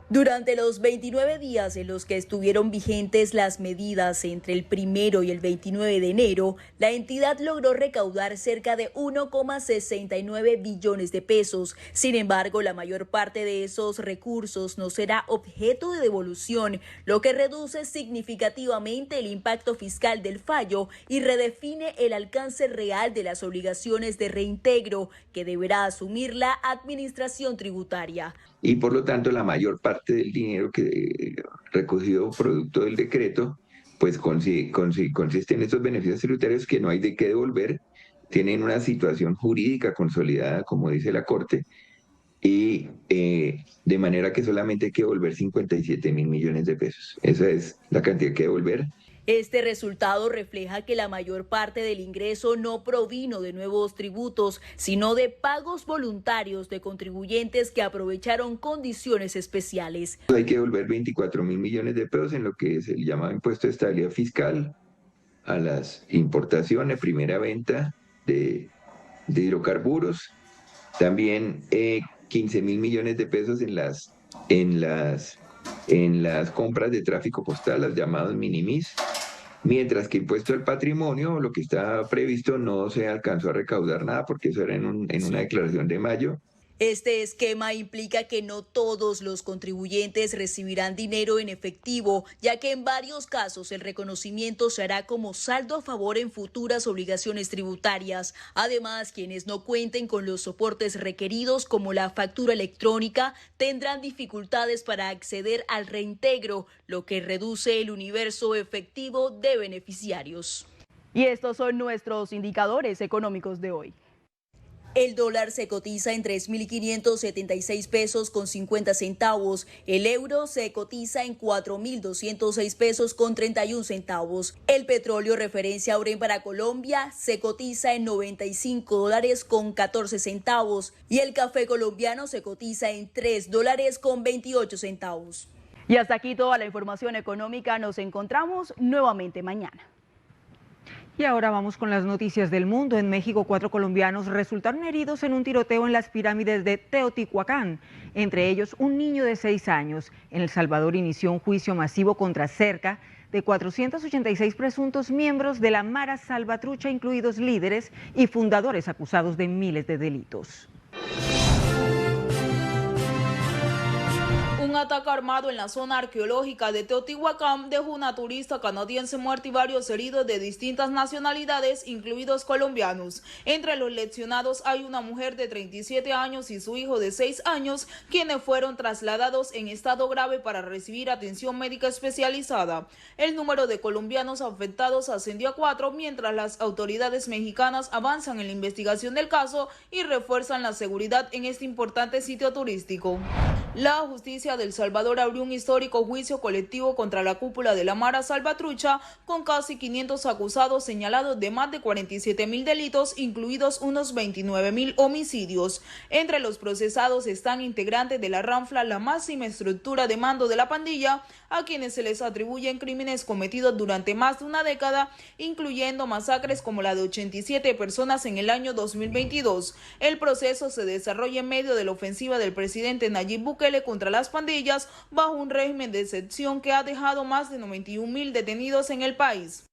Durante los 29 días en los que estuvieron vigentes las medidas entre el 1 y el 29 de enero, la entidad logró recaudar cerca de 1,69 billones de pesos. Sin embargo, la mayor parte de esos recursos no será objeto de devolución, lo que reduce significativamente el impacto fiscal del fallo y redefine el alcance real de las obligaciones de reintegro que deberá asumir la administración tributaria. Y por lo tanto la mayor parte del dinero que recogido producto del decreto pues consiste en estos beneficios tributarios que no hay de qué devolver, tienen una situación jurídica consolidada, como dice la Corte, y de manera que solamente hay que devolver 57.000 millones de pesos. Esa es la cantidad que devolver. Este resultado refleja que la mayor parte del ingreso no provino de nuevos tributos, sino de pagos voluntarios de contribuyentes que aprovecharon condiciones especiales. Hay que devolver 24.000 millones de pesos en lo que se llama impuesto de estabilidad fiscal a las importaciones, primera venta de hidrocarburos, también 15.000 millones de pesos en las compras de tráfico postal, las llamadas minimis, mientras que impuesto al patrimonio, lo que está previsto, no se alcanzó a recaudar nada porque eso era en una declaración de mayo. Este esquema implica que no todos los contribuyentes recibirán dinero en efectivo, ya que en varios casos el reconocimiento se hará como saldo a favor en futuras obligaciones tributarias. Además, quienes no cuenten con los soportes requeridos como la factura electrónica tendrán dificultades para acceder al reintegro, lo que reduce el universo efectivo de beneficiarios. Y estos son nuestros indicadores económicos de hoy. El dólar se cotiza en 3.576 pesos con 50 centavos. El euro se cotiza en 4.206 pesos con 31 centavos. El petróleo referencia Brent para Colombia se cotiza en 95 dólares con 14 centavos. Y el café colombiano se cotiza en 3 dólares con 28 centavos. Y hasta aquí toda la información económica. Nos encontramos nuevamente mañana. Y ahora vamos con las noticias del mundo. En México, 4 colombianos resultaron heridos en un tiroteo en las pirámides de Teotihuacán, entre ellos un niño de 6 años. En El Salvador inició un juicio masivo contra cerca de 486 presuntos miembros de la Mara Salvatrucha, incluidos líderes y fundadores acusados de miles de delitos. Un ataque armado en la zona arqueológica de Teotihuacán dejó una turista canadiense muerta y varios heridos de distintas nacionalidades, incluidos colombianos. Entre los lesionados hay una mujer de 37 años y su hijo de 6 años, quienes fueron trasladados en estado grave para recibir atención médica especializada. El número de colombianos afectados ascendió a 4, mientras las autoridades mexicanas avanzan en la investigación del caso y refuerzan la seguridad en este importante sitio turístico. La justicia de El Salvador abrió un histórico juicio colectivo contra la cúpula de la Mara Salvatrucha, con casi 500 acusados señalados de más de 47.000 delitos, incluidos unos 29.000 homicidios. Entre los procesados están integrantes de la Ranfla, la máxima estructura de mando de la pandilla, a quienes se les atribuyen crímenes cometidos durante más de una década, incluyendo masacres como la de 87 personas en el año 2022. El proceso se desarrolla en medio de la ofensiva del presidente Nayib Bukele contra las pandillas, bajo un régimen de excepción que ha dejado más de 91.000 detenidos en el país.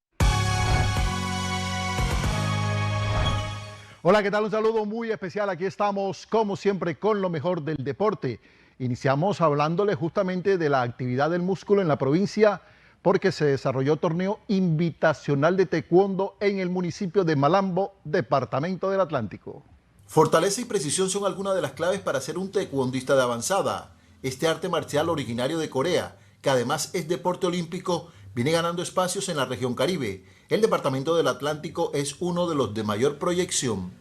Hola, ¿qué tal? Un saludo muy especial. Aquí estamos, como siempre, con lo mejor del deporte. Iniciamos hablándole justamente de la actividad del músculo en la provincia, porque se desarrolló torneo invitacional de taekwondo en el municipio de Malambo, departamento del Atlántico. Fortaleza y precisión son algunas de las claves para ser un taekwondista de avanzada. Este arte marcial originario de Corea, que además es deporte olímpico, viene ganando espacios en la región Caribe. El departamento del Atlántico es uno de los de mayor proyección.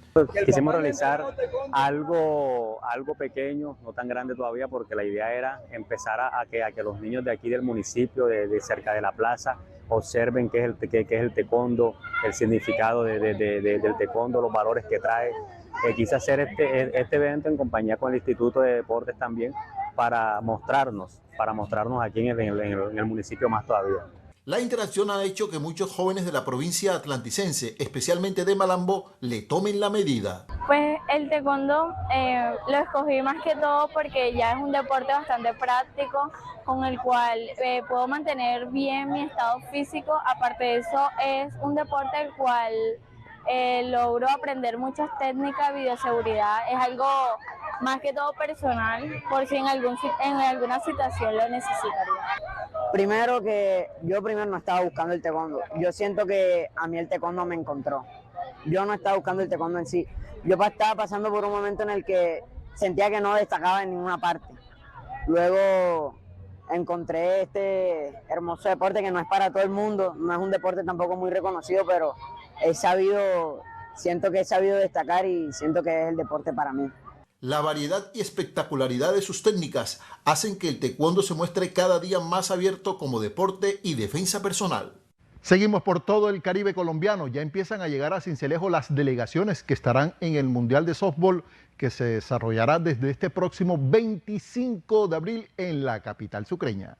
Quisimos realizar algo pequeño, no tan grande todavía, porque la idea era empezar a que los niños de aquí del municipio, de cerca de la plaza, observen qué es el taekwondo, el significado del taekwondo, los valores que trae. Quise hacer este evento en compañía con el Instituto de Deportes también, para mostrarnos aquí en el municipio más todavía. La interacción ha hecho que muchos jóvenes de la provincia atlanticense, especialmente de Malambo, le tomen la medida. Pues el taekwondo lo escogí más que todo porque ya es un deporte bastante práctico, con el cual puedo mantener bien mi estado físico. Aparte de eso, es un deporte el cual logro aprender muchas técnicas, bioseguridad. Es algo más que todo personal, por si en alguna situación lo necesitaría. Primero que yo no estaba buscando el taekwondo. Yo siento que a mí el taekwondo me encontró. Yo no estaba buscando el taekwondo en sí. Yo estaba pasando por un momento en el que sentía que no destacaba en ninguna parte. Luego encontré este hermoso deporte que no es para todo el mundo, no es un deporte tampoco muy reconocido, pero siento que he sabido destacar y siento que es el deporte para mí. La variedad y espectacularidad de sus técnicas hacen que el taekwondo se muestre cada día más abierto como deporte y defensa personal. Seguimos por todo el Caribe colombiano. Ya empiezan a llegar a Sincelejo las delegaciones que estarán en el Mundial de Softball, que se desarrollará desde este próximo 25 de abril en la capital sucreña.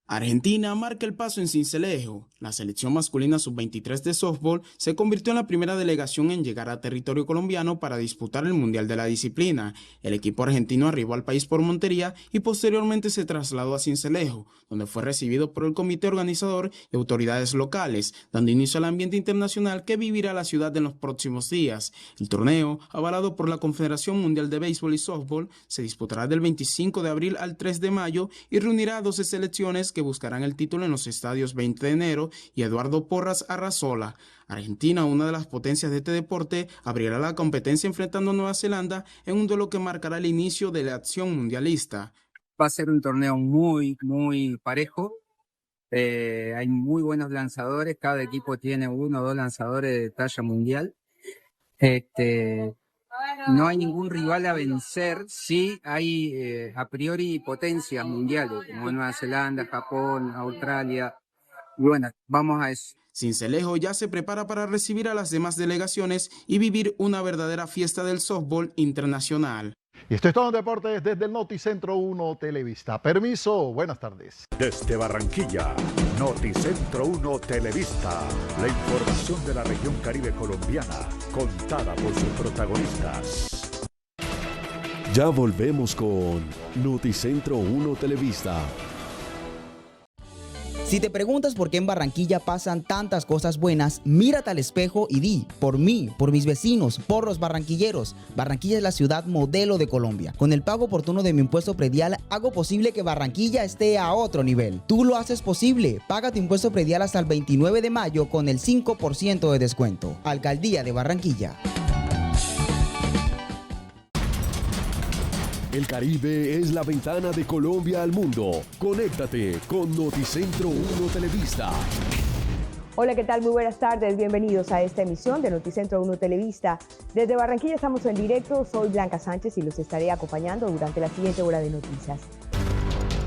Argentina marca el paso en Sincelejo. La selección masculina sub-23 de softball se convirtió en la primera delegación en llegar a territorio colombiano para disputar el Mundial de la disciplina. El equipo argentino arribó al país por Montería y posteriormente se trasladó a Sincelejo, donde fue recibido por el comité organizador y autoridades locales, dando inicio al ambiente internacional que vivirá la ciudad en los próximos días. El torneo, avalado por la Confederación Mundial de Béisbol y Softball, se disputará del 25 de abril al 3 de mayo y reunirá a 12 selecciones que buscarán el título en los estadios 20 de enero y Eduardo Porras Arrazola. Argentina, una de las potencias de este deporte, abrirá la competencia enfrentando a Nueva Zelanda en un duelo que marcará el inicio de la acción mundialista. Va a ser un torneo muy parejo. Hay muy buenos lanzadores, cada equipo tiene 1 o 2 lanzadores de talla mundial. No hay ningún rival a vencer, sí hay a priori potencias mundiales, como Nueva Zelanda, Japón, Australia, y bueno, vamos a eso. Sincelejo ya se prepara para recibir a las demás delegaciones y vivir una verdadera fiesta del softball internacional. Y esto es todo en deportes desde el Noticentro 1 Televista. Permiso, buenas tardes. Desde Barranquilla, Noticentro 1 Televista. La información de la región Caribe colombiana, contada por sus protagonistas. Ya volvemos con Noticentro 1 Televista. Si te preguntas por qué en Barranquilla pasan tantas cosas buenas, mírate al espejo y di, por mí, por mis vecinos, por los barranquilleros. Barranquilla es la ciudad modelo de Colombia. Con el pago oportuno de mi impuesto predial, hago posible que Barranquilla esté a otro nivel. Tú lo haces posible. Paga tu impuesto predial hasta el 29 de mayo con el 5% de descuento. Alcaldía de Barranquilla. El Caribe es la ventana de Colombia al mundo. Conéctate con Noticentro 1 Televista. Hola, ¿qué tal? Muy buenas tardes. Bienvenidos a esta emisión de Noticentro 1 Televista. Desde Barranquilla estamos en directo. Soy Blanca Sánchez y los estaré acompañando durante la siguiente hora de noticias.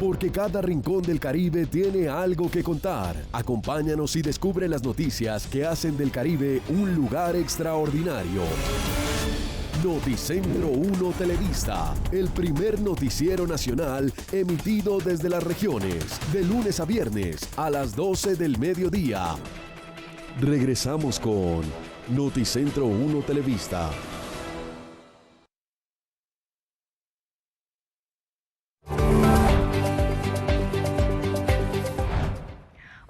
porque cada rincón del Caribe tiene algo que contar. Acompáñanos y descubre las noticias que hacen del Caribe un lugar extraordinario. Noticentro 1 Televista, el primer noticiero nacional emitido desde las regiones, de lunes a viernes a las 12 del mediodía. Regresamos con Noticentro 1 Televista.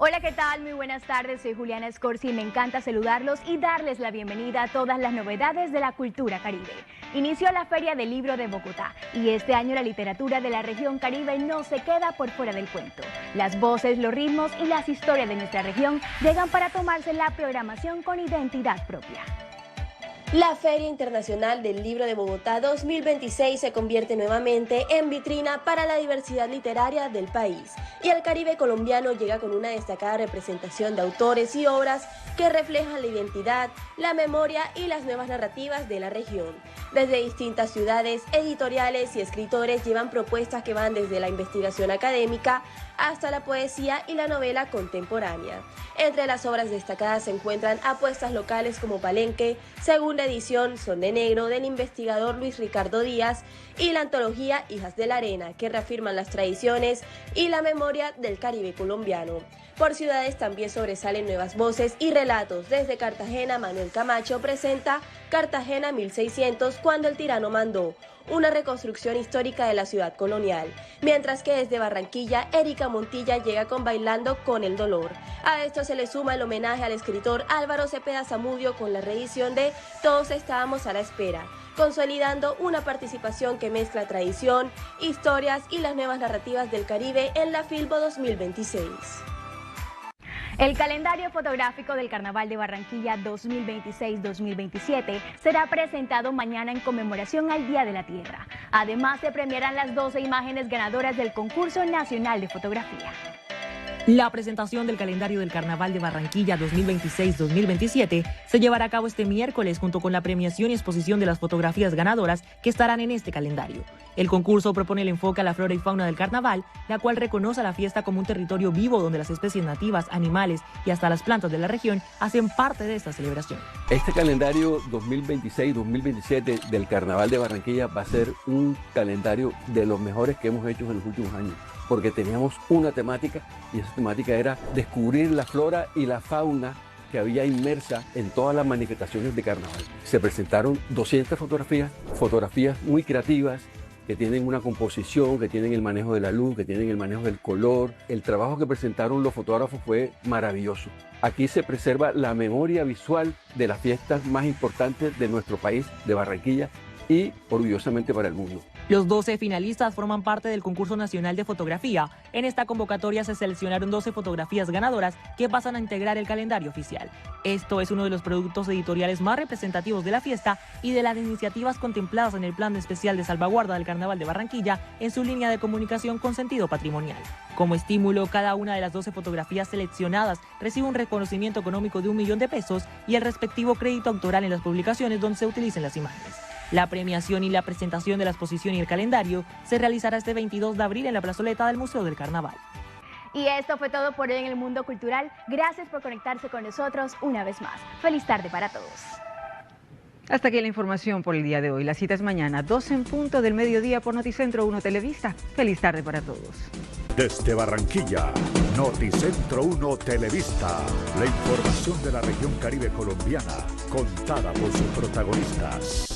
Hola, ¿qué tal? Muy buenas tardes, soy Juliana Escorsi y me encanta saludarlos y darles la bienvenida a todas las novedades de la cultura caribe. Inició la Feria del Libro de Bogotá y este año la literatura de la región Caribe no se queda por fuera del cuento. Las voces, los ritmos y las historias de nuestra región llegan para tomarse la programación con identidad propia. La Feria Internacional del Libro de Bogotá 2026 se convierte nuevamente en vitrina para la diversidad literaria del país y el Caribe colombiano llega con una destacada representación de autores y obras que reflejan la identidad, la memoria y las nuevas narrativas de la región. Desde distintas ciudades, editoriales y escritores llevan propuestas que van desde la investigación académica hasta la poesía y la novela contemporánea. Entre las obras destacadas se encuentran apuestas locales como Palenque, segunda edición Son de Negro del investigador Luis Ricardo Díaz y la antología Hijas de la Arena, que reafirman las tradiciones y la memoria del Caribe colombiano. Por ciudades también sobresalen nuevas voces y relatos. Desde Cartagena, Manuel Camacho presenta Cartagena 1600, cuando el tirano mandó, una reconstrucción histórica de la ciudad colonial, mientras que desde Barranquilla, Erika Montilla llega con Bailando con el Dolor. A esto se le suma el homenaje al escritor Álvaro Cepeda Zamudio con la reedición de Todos estábamos a la espera, consolidando una participación que mezcla tradición, historias y las nuevas narrativas del Caribe en la Filbo 2026. El calendario fotográfico del Carnaval de Barranquilla 2026-2027 será presentado mañana en conmemoración al Día de la Tierra. Además, se premiarán las 12 imágenes ganadoras del Concurso Nacional de Fotografía. La presentación del calendario del Carnaval de Barranquilla 2026-2027 se llevará a cabo este miércoles junto con la premiación y exposición de las fotografías ganadoras que estarán en este calendario. El concurso propone el enfoque a la flora y fauna del carnaval, la cual reconoce a la fiesta como un territorio vivo donde las especies nativas, animales y hasta las plantas de la región hacen parte de esta celebración. Este calendario 2026-2027 del Carnaval de Barranquilla va a ser un calendario de los mejores que hemos hecho en los últimos años, porque teníamos una temática y esa temática era descubrir la flora y la fauna que había inmersa en todas las manifestaciones de carnaval. Se presentaron 200 fotografías muy creativas, que tienen una composición, que tienen el manejo de la luz, que tienen el manejo del color. El trabajo que presentaron los fotógrafos fue maravilloso. Aquí se preserva la memoria visual de las fiestas más importantes de nuestro país, de Barranquilla, y orgullosamente para el mundo. Los 12 finalistas forman parte del Concurso Nacional de Fotografía. En esta convocatoria se seleccionaron 12 fotografías ganadoras que pasan a integrar el calendario oficial. Esto es uno de los productos editoriales más representativos de la fiesta y de las iniciativas contempladas en el Plan Especial de Salvaguarda del Carnaval de Barranquilla en su línea de comunicación con sentido patrimonial. Como estímulo, cada una de las 12 fotografías seleccionadas recibe un reconocimiento económico de 1 millón de pesos y el respectivo crédito autoral en las publicaciones donde se utilicen las imágenes. La premiación y la presentación de la exposición y el calendario se realizará este 22 de abril en la plazoleta del Museo del Carnaval. Y esto fue todo por hoy en el mundo cultural. Gracias por conectarse con nosotros una vez más. Feliz tarde para todos. Hasta aquí la información por el día de hoy. La cita es mañana, 12 en punto del mediodía por Noticentro 1 Televista. Feliz tarde para todos. Desde Barranquilla, Noticentro 1 Televista. La información de la región Caribe colombiana, contada por sus protagonistas.